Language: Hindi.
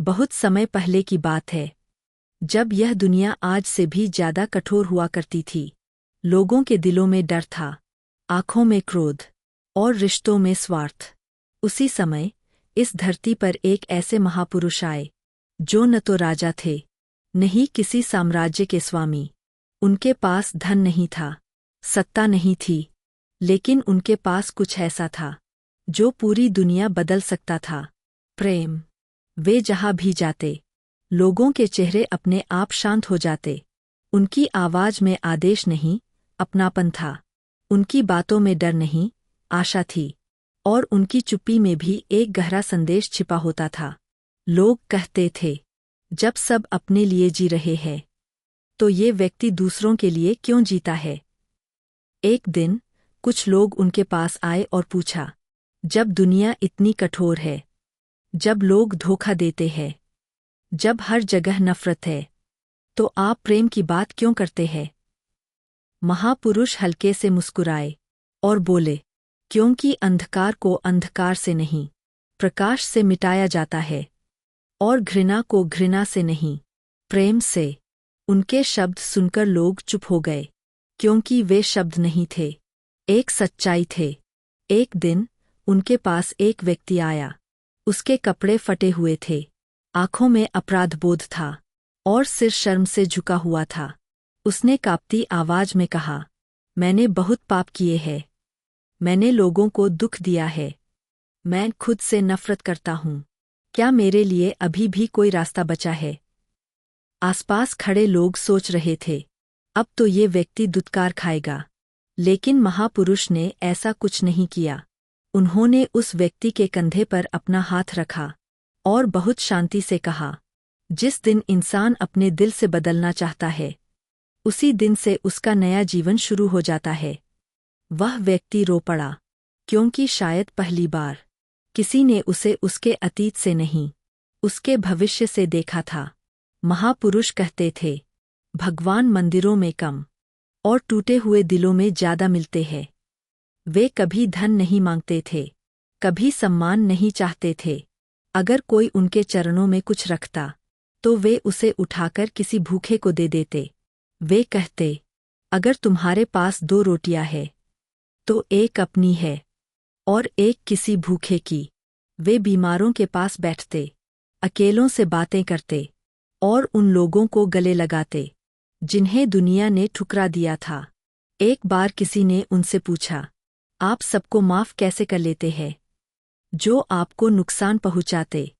बहुत समय पहले की बात है, जब यह दुनिया आज से भी ज्यादा कठोर हुआ करती थी। लोगों के दिलों में डर था, आंखों में क्रोध और रिश्तों में स्वार्थ। उसी समय इस धरती पर एक ऐसे महापुरुष आए, जो न तो राजा थे, न ही किसी साम्राज्य के स्वामी। उनके पास धन नहीं था, सत्ता नहीं थी, लेकिन उनके पास कुछ ऐसा था जो पूरी दुनिया बदल सकता था, प्रेम। वे जहां भी जाते, लोगों के चेहरे अपने आप शांत हो जाते। उनकी आवाज में आदेश नहीं, अपनापन था। उनकी बातों में डर नहीं, आशा थी। और उनकी चुप्पी में भी एक गहरा संदेश छिपा होता था। लोग कहते थे, जब सब अपने लिए जी रहे हैं, तो ये व्यक्ति दूसरों के लिए क्यों जीता है। एक दिन कुछ लोग उनके पास आए और पूछा, जब दुनिया इतनी कठोर है, जब लोग धोखा देते हैं, जब हर जगह नफरत है, तो आप प्रेम की बात क्यों करते हैं। महापुरुष हल्के से मुस्कुराए और बोले, क्योंकि अंधकार को अंधकार से नहीं, प्रकाश से मिटाया जाता है, और घृणा को घृणा से नहीं, प्रेम से। उनके शब्द सुनकर लोग चुप हो गए, क्योंकि वे शब्द नहीं थे, एक सच्चाई थे। एक दिन उनके पास एक व्यक्ति आया। उसके कपड़े फटे हुए थे, आंखों में अपराधबोध था, और सिर शर्म से झुका हुआ था। उसने कांपती आवाज में कहा, मैंने बहुत पाप किए हैं। मैंने लोगों को दुख दिया है। मैं खुद से नफरत करता हूँ। क्या मेरे लिए अभी भी कोई रास्ता बचा है। आसपास खड़े लोग सोच रहे थे, अब तो ये व्यक्ति दुत्कार खाएगा। लेकिन महापुरुष ने ऐसा कुछ नहीं किया। उन्होंने उस व्यक्ति के कंधे पर अपना हाथ रखा और बहुत शांति से कहा, जिस दिन इंसान अपने दिल से बदलना चाहता है, उसी दिन से उसका नया जीवन शुरू हो जाता है। वह व्यक्ति रो पड़ा, क्योंकि शायद पहली बार किसी ने उसे उसके अतीत से नहीं, उसके भविष्य से देखा था। महापुरुष कहते थे, भगवान मंदिरों में कम और टूटे हुए दिलों में ज्यादा मिलते हैं। वे कभी धन नहीं मांगते थे, कभी सम्मान नहीं चाहते थे। अगर कोई उनके चरणों में कुछ रखता, तो वे उसे उठाकर किसी भूखे को दे देते। वे कहते, अगर तुम्हारे पास 2 रोटियां हैं, तो एक अपनी है और एक किसी भूखे की। वे बीमारों के पास बैठते, अकेलों से बातें करते, और उन लोगों को गले लगाते, जिन्हें दुनिया ने ठुकरा दिया था। एक बार किसी ने उनसे पूछा, आप सबको माफ कैसे कर लेते हैं, जो आपको नुकसान पहुंचाते।